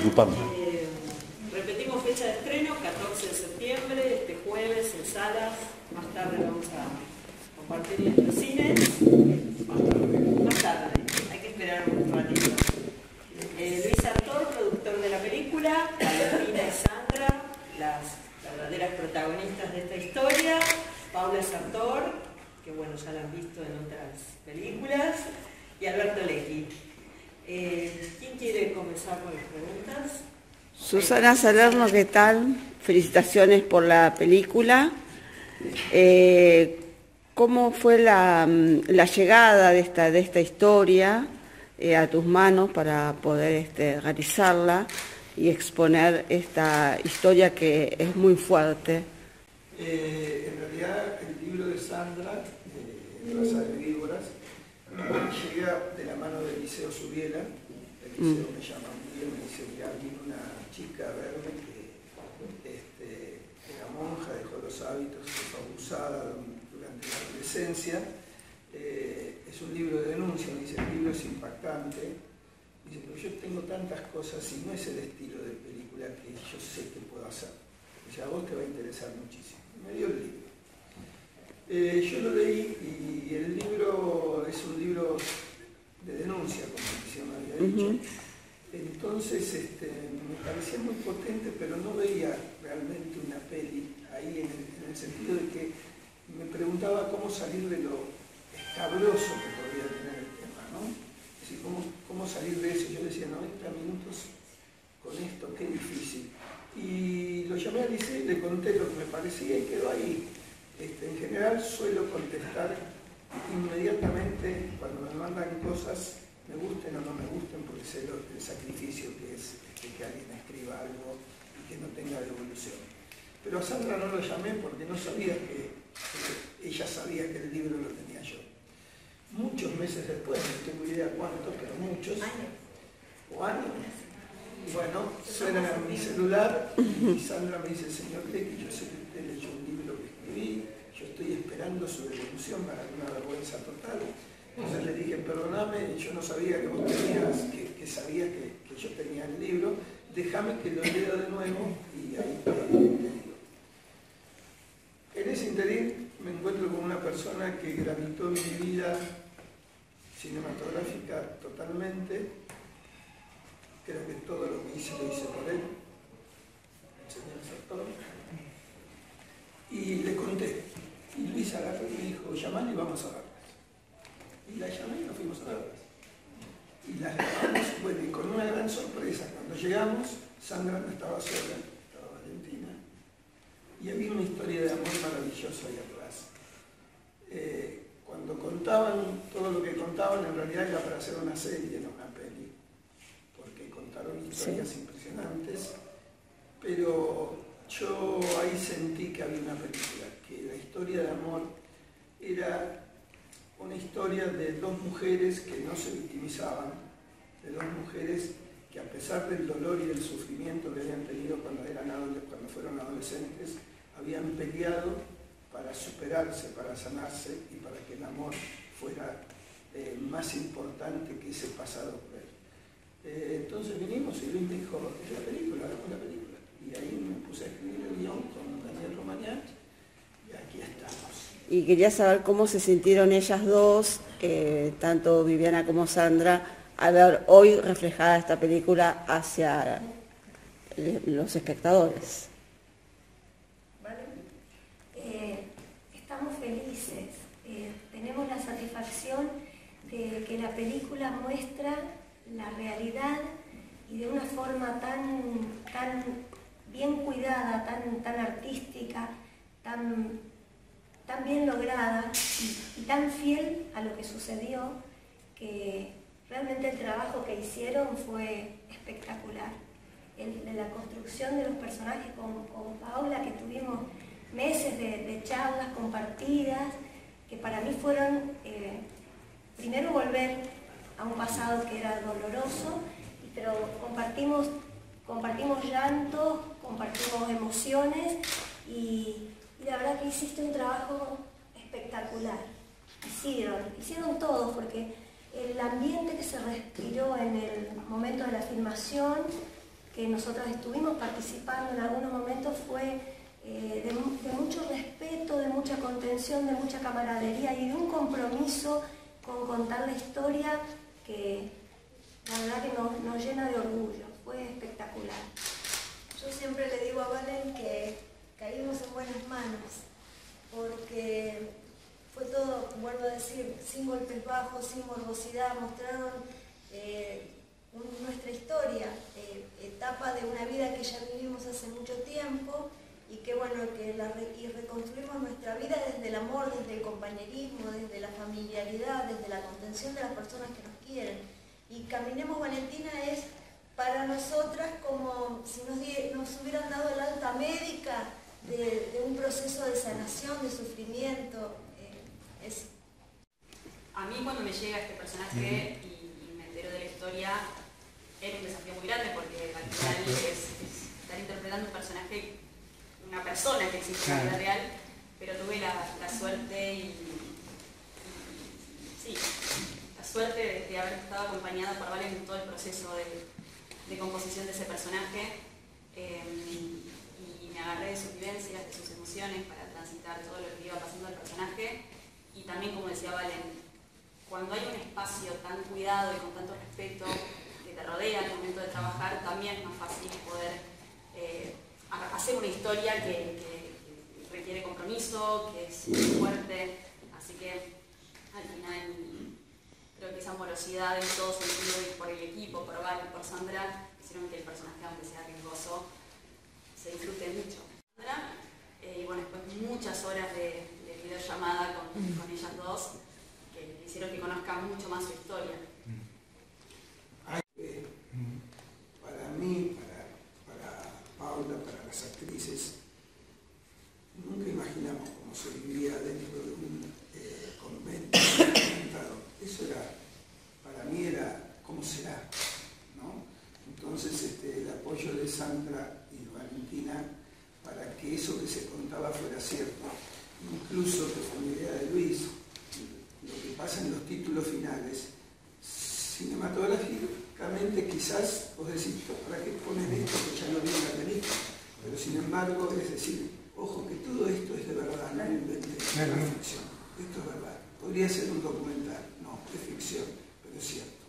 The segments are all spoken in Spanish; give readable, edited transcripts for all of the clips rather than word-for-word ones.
Tupam. Repetimos fecha de estreno, 14 de septiembre, este jueves en salas. Más tarde vamos a compartir en los cines. Más tarde, hay que esperar un ratito. Luis Sartor, productor de la película, Valentina y Sandra, las verdaderas protagonistas de esta historia, Paula Sartor, que bueno, ya la han visto en otras películas, y Alberto Lecchi. ¿Quién quiere comenzar con las preguntas? Susana Salerno, ¿qué tal? Felicitaciones por la película. ¿Cómo fue la llegada de esta historia a tus manos para poder realizarla y exponer esta historia que es muy fuerte? En realidad, el libro de Sandra, Raza de Víboras, llega de la mano de Eliseo Subiela. Eliseo me llama un día y me dice: mira, vino una chica a verme que era monja, dejó los hábitos, fue abusada durante la adolescencia. Es un libro de denuncia, me dice, el libro es impactante. Dice, pero yo tengo tantas cosas y no es el estilo de película que yo sé que puedo hacer. Dice, a vos te va a interesar muchísimo. Me dio el libro. Yo lo leí y el libro es un libro de denuncia, como me había dicho. Entonces me parecía muy potente, pero no veía realmente una peli ahí en el sentido de que me preguntaba cómo salir de lo escabroso que podría tener el tema, ¿no? Es decir, cómo salir de eso. Yo decía, 90 minutos con esto, qué difícil. Y lo llamé a Liceo y le conté lo que me parecía y quedó ahí. En general suelo contestar inmediatamente cuando me mandan cosas, me gusten o no me gusten, porque sé el sacrificio que es que alguien escriba algo y que no tenga devolución. Pero a Sandra no lo llamé porque no sabía que ella sabía que el libro lo tenía yo. Muchos meses después, no tengo idea cuántos, pero muchos, o años. Bueno, suena mi celular y Sandra me dice: señor Lecchi, yo sé que usted leyó un libro que escribí, yo estoy esperando su devolución para una vergüenza total. Entonces le dije: perdóname, yo no sabía que vos tenías, que sabía que yo tenía el libro, déjame que lo lea de nuevo y ahí te digo. En ese interín me encuentro con una persona que gravitó en mi vida cinematográfica totalmente. Creo que todo lo que hice lo hice por él, el señor Sartor. Y le conté. Y Luis agarró y me dijo: llamale y vamos a verlas. Y la llamé y nos fuimos a verlas. Y las grabamos, bueno, y con una gran sorpresa. Cuando llegamos, Sandra no estaba sola, estaba Valentina. Y había una historia de amor maravillosa ahí atrás. Cuando contaban todo lo que contaban, en realidad era para hacer una serie, no una peli. Porque contaron historias impresionantes. Pero yo ahí sentí que había una película, que la historia de amor era una historia de dos mujeres que no se victimizaban, de dos mujeres que, a pesar del dolor y del sufrimiento que habían tenido cuando fueron adolescentes, habían peleado para superarse, para sanarse y para que el amor fuera más importante que ese pasado cruel. Entonces vinimos y Luis me dijo: es la película, hagamos la película. Y ahí me puse a escribir el guión con Daniel Romagnat y aquí estamos. Y quería saber cómo se sintieron ellas dos, tanto Viviana como Sandra, al ver hoy reflejada esta película hacia los espectadores. Estamos felices, tenemos la satisfacción de que la película muestra la realidad y de una forma tan bien cuidada, tan artística, tan bien lograda y tan fiel a lo que sucedió, que realmente el trabajo que hicieron fue espectacular. De la construcción de los personajes con Paola, que tuvimos meses de charlas compartidas, que para mí fueron primero volver a un pasado que era doloroso, pero compartimos llantos, compartimos emociones y la verdad que hiciste un trabajo espectacular. Hicieron todo, porque el ambiente que se respiró en el momento de la filmación que nosotras estuvimos participando en algunos momentos fue de mucho respeto, de mucha contención, de mucha camaradería y de un compromiso con contar la historia que la verdad que nos llena de orgullo. Fue espectacular. Yo siempre le digo a Valen que caímos en buenas manos, porque fue todo, vuelvo a decir, sin golpes bajos, sin morbosidad, mostraron nuestra historia, etapa de una vida que ya vivimos hace mucho tiempo y que bueno, y reconstruimos nuestra vida desde el amor, desde el compañerismo, desde la familiaridad, desde la contención de las personas que nos quieren. Y Caminemos Valentina es para nosotras como si nos hubieran dado el alta médica de un proceso de sanación, de sufrimiento. A mí cuando me llega este personaje y me entero de la historia, era un desafío muy grande porque al final es estar interpretando un personaje, una persona que existe en la vida real, pero tuve la suerte la suerte de haber estado acompañada por Valen en todo el proceso de composición de ese personaje y me agarré de sus vivencias, de sus emociones para transitar todo lo que iba pasando al personaje y también, como decía Valen, cuando hay un espacio tan cuidado y con tanto respeto que te rodea al momento de trabajar, también es más fácil poder hacer una historia que requiere compromiso, que es muy fuerte, así que al final creo que esa amorosidad en todo sentido y por el equipo, por Valen, por Sandra, hicieron que el personaje, aunque sea riesgoso, se disfrute mucho. Sandra, y bueno, después muchas horas de videollamada con ellas dos, que hicieron que conozcan mucho más su historia. Para mí, para Paula, para las actrices, nunca imaginamos cómo se vivía dentro de un convento. Eso era, para mí era, ¿cómo será? ¿No? Entonces el apoyo de Sandra y Valentina para que eso que se contaba fuera cierto, incluso que fue una idea de Luis, lo que pasa en los títulos finales, cinematográficamente quizás vos decís, ¿para qué ponen esto que ya no viene la película? Pero sin embargo, es decir, ojo que todo esto es de verdad, no inventé, es una ficción, esto es verdad. Podría ser un documental, no, es ficción, pero es cierto.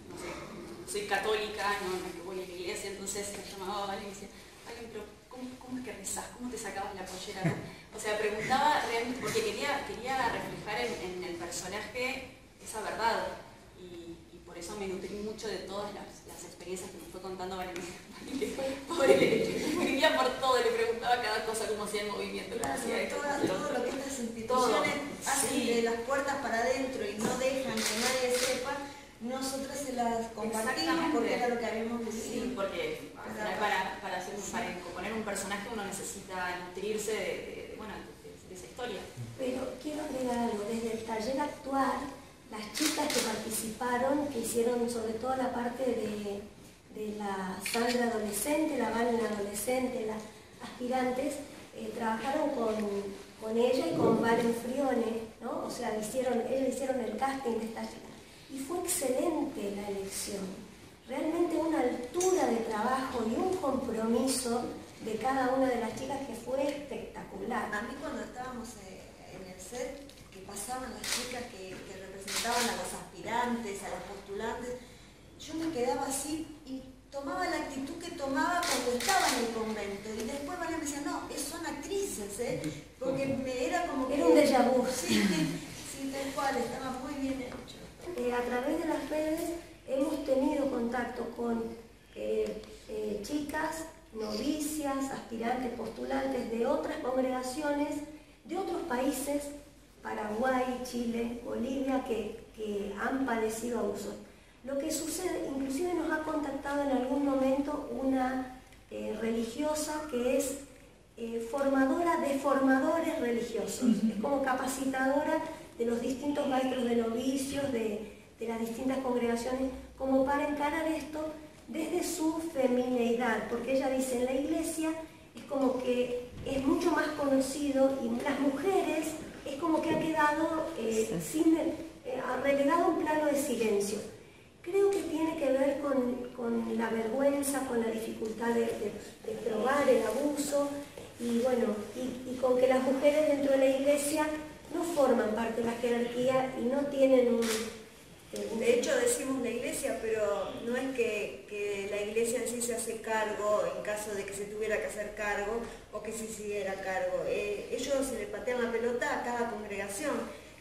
No sé, soy católica, no voy a la iglesia, entonces me llamaba Valen y decía, Valen, pero ¿cómo es que rezás? ¿Cómo te sacabas la pollera? O sea, preguntaba realmente, porque quería reflejar en el personaje esa verdad y por eso me nutrí mucho de todas las experiencias que me fue contando Valen. Pobre, le escribía por todo, le preguntaba cada cosa, cómo hacía el movimiento. Claro, todo lo que estas instituciones hacen de las puertas para adentro y no dejan que nadie sepa, nosotras se las compartimos porque era lo que habíamos vivido. Sí, porque al final para componer un personaje uno necesita nutrirse de esa historia. Pero quiero agregar algo, desde el taller actual, las chicas que participaron, que hicieron sobre todo la parte de la Sandra adolescente, la Valen adolescente, las aspirantes, trabajaron con ella y con Valen Frione, ¿no? O sea, ellos hicieron el casting de esta chica. Y fue excelente la elección. Realmente una altura de trabajo y un compromiso de cada una de las chicas que fue espectacular. A mí cuando estábamos en el set, que pasaban las chicas que representaban a los aspirantes, a las postulantes, yo me quedaba así y tomaba la actitud que tomaba cuando estaba en el convento. Y después Valen me decía, no, son actrices, porque era como que... Era un déjà vu. Sí, tal cual, estaba muy bien hecho. A través de las redes hemos tenido contacto con chicas, novicias, aspirantes, postulantes de otras congregaciones, de otros países, Paraguay, Chile, Bolivia, que han padecido abusos. Lo que sucede, inclusive nos ha contactado en algún momento una religiosa que es formadora de formadores religiosos, es como capacitadora de los distintos maestros de novicios, de las distintas congregaciones, como para encarar esto desde su femineidad, porque ella dice, en la iglesia es como que es mucho más conocido y las mujeres es como que ha quedado relegado a un plano de silencio. Creo que tiene que ver con con la vergüenza, con la dificultad de probar el abuso, y bueno, y con que las mujeres dentro de la iglesia no forman parte de la jerarquía y no tienen un... De hecho decimos la iglesia, pero no es que la iglesia en sí se hace cargo en caso de que se tuviera que hacer cargo o que se siguiera cargo. Ellos se le patean la pelota a cada congregación.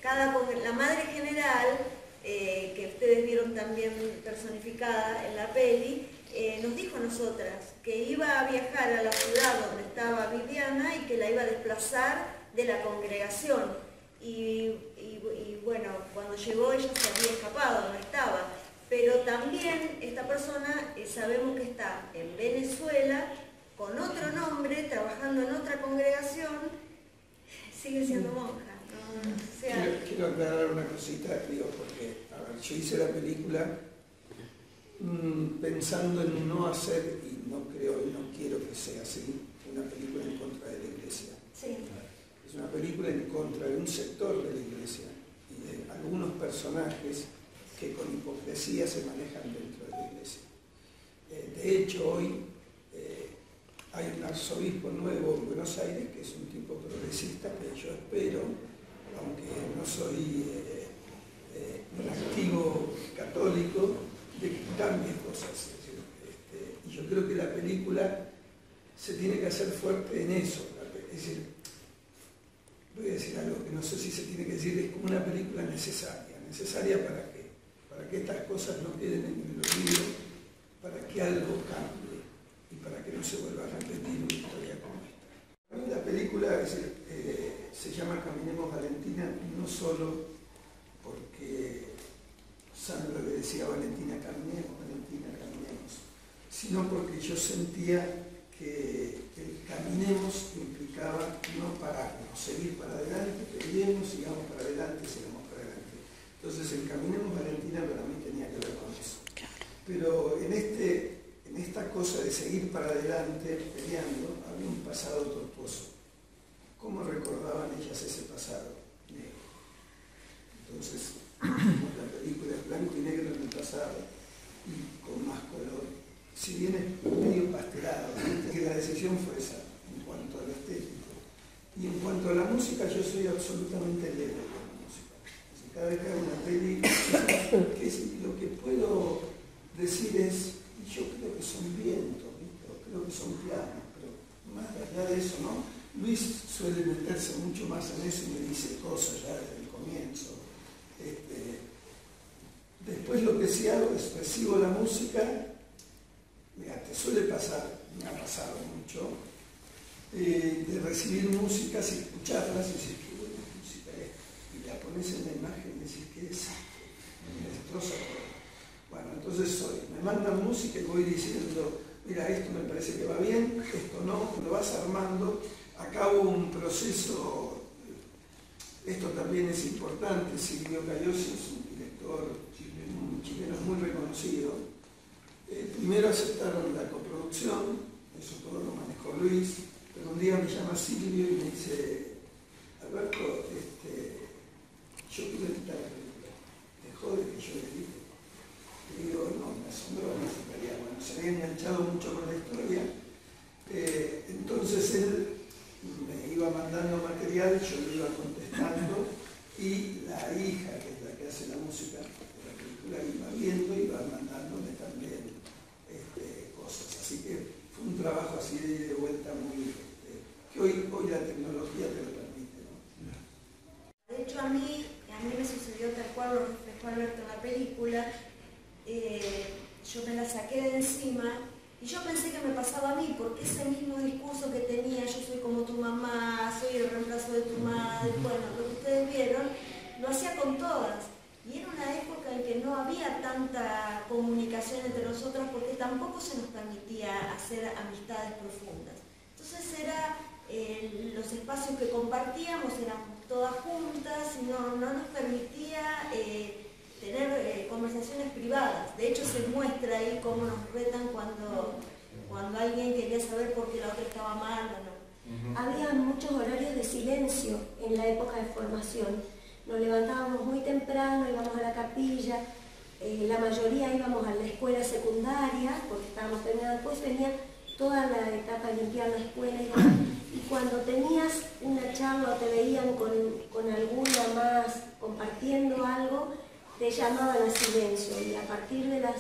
La madre general, que ustedes vieron también personificada en la peli, nos dijo a nosotras que iba a viajar a la ciudad donde estaba Viviana y que la iba a desplazar de la congregación. Y bueno, cuando llegó ella se había escapado, no estaba. Pero también esta persona sabemos que está en Venezuela con otro nombre, trabajando en otra congregación, sigue siendo monja. ¿No? O sea, quiero aclarar una cosita, digo, porque a ver, yo hice la película pensando en no hacer, y no creo y no quiero que sea así, una película en contra de la iglesia. Sí. Es una película en contra de un sector de la iglesia y de algunos personajes que con hipocresía se manejan dentro de la iglesia. De hecho, hoy hay un arzobispo nuevo en Buenos Aires que es un tipo progresista que yo espero, aunque no soy un activo católico, de que cambie cosas. Y yo creo que la película se tiene que hacer fuerte en eso. Es decir, voy a decir algo que no sé si se tiene que decir, es como una película necesaria. ¿Necesaria para qué? Para que estas cosas no queden en el olvido, para que algo cambie y para que no se vuelva a repetir una historia como esta. A mí la película se llama Caminemos Valentina no solo porque Sandra le decía Valentina caminemos, sino porque yo sentía que el caminemos implicaba no pararnos, seguir para adelante, peleemos, sigamos para adelante, sigamos para adelante. Entonces el Caminemos Valentina para mí tenía que ver con eso. Pero en esta cosa de seguir para adelante, peleando, había un pasado tortuoso. ¿Cómo recordaban ellas ese pasado negro? Entonces, la película es blanco y negro en el pasado y con más color. Si bien es medio pastelado, que la decisión fue esa en cuanto a lo estético. Y en cuanto a la música, yo soy absolutamente leve con la música. Así, cada vez que hago una peli, lo que puedo decir es, yo creo que son vientos, creo que son pianos, pero más allá de eso, ¿no? Luis suele meterse mucho más en eso y me dice cosas ya desde el comienzo. Después lo que sí hago es recibo la música. Mira, te suele pasar, me ha pasado mucho, de recibir músicas y escucharlas y decir, qué buena música es. Y la pones en la imagen y decís, qué desastre, me destroza todo. Bueno, entonces me mandan música y voy diciendo, mira, esto me parece que va bien, esto no, lo vas armando, acabo un proceso, esto también es importante, Silvio Cayosi es un director chileno muy reconocido. Primero aceptaron la coproducción, eso todo lo manejó Luis, pero un día me llama Silvio y me dice, Alberto, yo quiero editar la película, ¿te jode que yo le dije? Y digo, no, me asombró, bueno, se había enganchado mucho con la historia, entonces él me iba mandando material, yo le iba contestando, y la hija, que es la que hace la música de la película, iba viendo y iba mandándome también cosas. Así que fue un trabajo así de ida y de vuelta muy... que hoy la tecnología te lo permite, ¿no? De hecho, a mí me sucedió tal cual lo reflejó Alberto en la película. Yo me la saqué de encima y yo pensé que me pasaba a mí, porque ese mismo discurso que tenía, yo soy como tu mamá, soy el reemplazo de tu madre, bueno, lo que ustedes vieron, lo hacía con todas. Y era una época en que no había tanta comunicación entre nosotras porque tampoco se nos permitía hacer amistades profundas. Entonces los espacios que compartíamos eran todas juntas y no nos permitía tener conversaciones privadas. De hecho se muestra ahí cómo nos retan cuando alguien quería saber por qué la otra estaba mal o no. Había muchos horarios de silencio en la época de formación. Nos levantábamos muy temprano, íbamos a la capilla, la mayoría íbamos a la escuela secundaria, porque estábamos terminando, después venía toda la etapa de limpiar la escuela y cuando tenías una charla o te veían con alguna más compartiendo algo, te llamaban a silencio y a partir de las,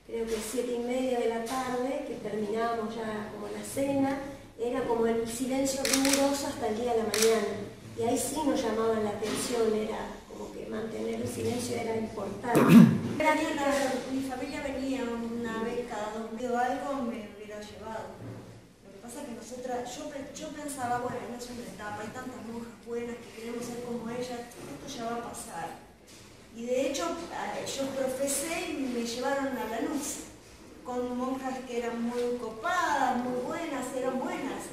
creo que 7:30 de la tarde, que terminábamos ya como la cena, era como el silencio riguroso hasta el día de la mañana. Y ahí sí nos llamaban la atención, era como que mantener el silencio era importante. Mi familia venía una vez cada 2 meses o algo, me hubiera llevado. Lo que pasa es que nosotras, yo pensaba, bueno, no es una etapa, hay tantas monjas buenas que queremos ser como ellas, esto ya va a pasar. Y de hecho, yo profesé y me llevaron a Lanús, con monjas que eran muy copadas, muy buenas, eran buenas.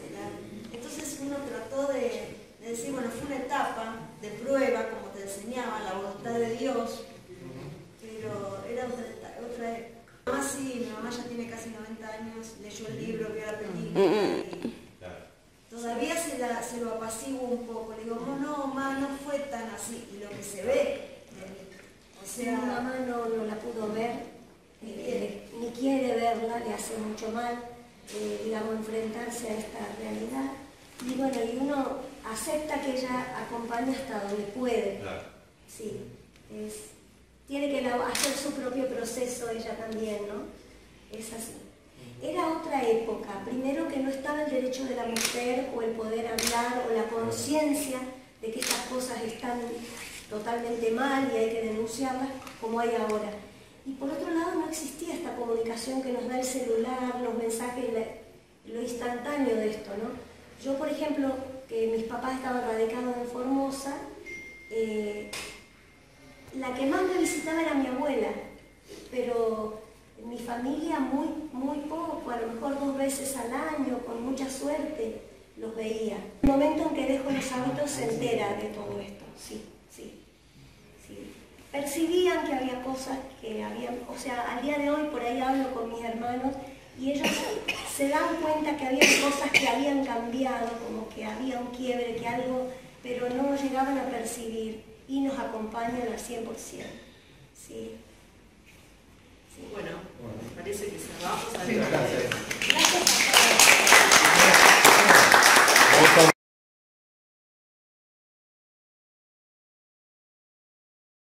Entonces uno trató de decir, bueno, fue una etapa de prueba, como te enseñaba, la voluntad de Dios, pero era otra época. Mi mamá sí, mi mamá ya tiene casi 90 años, leyó el libro, vio la película y todavía se lo apaciguo un poco. Le digo, no, mamá, no fue tan así. Y lo que se ve, o sea... Mi mamá no la pudo ver, ni quiere verla, le hace mucho mal, digamos, enfrentarse a esta realidad. Y bueno, y uno acepta que ella acompaña hasta donde puede. Claro. Sí, tiene que hacer su propio proceso ella también, ¿no? Es así. Era otra época, primero que no estaba el derecho de la mujer o el poder hablar o la conciencia de que estas cosas están totalmente mal y hay que denunciarlas como hay ahora. Y por otro lado no existía esta comunicación que nos da el celular, los mensajes, lo instantáneo de esto, ¿no? Yo, por ejemplo, que mis papás estaban radicados en Formosa, la que más me visitaba era mi abuela, pero mi familia muy poco, a lo mejor 2 veces al año, con mucha suerte, los veía. En el momento en que dejo los hábitos se entera de todo esto, sí. Percibían que había cosas que habían, o sea, al día de hoy por ahí hablo con mis hermanos y ellos se dan cuenta que había cosas que habían cambiado, como que había un quiebre, que algo, pero no llegaban a percibir y nos acompañan al 100%. Sí. Bueno, parece que cerramos. Sí, gracias.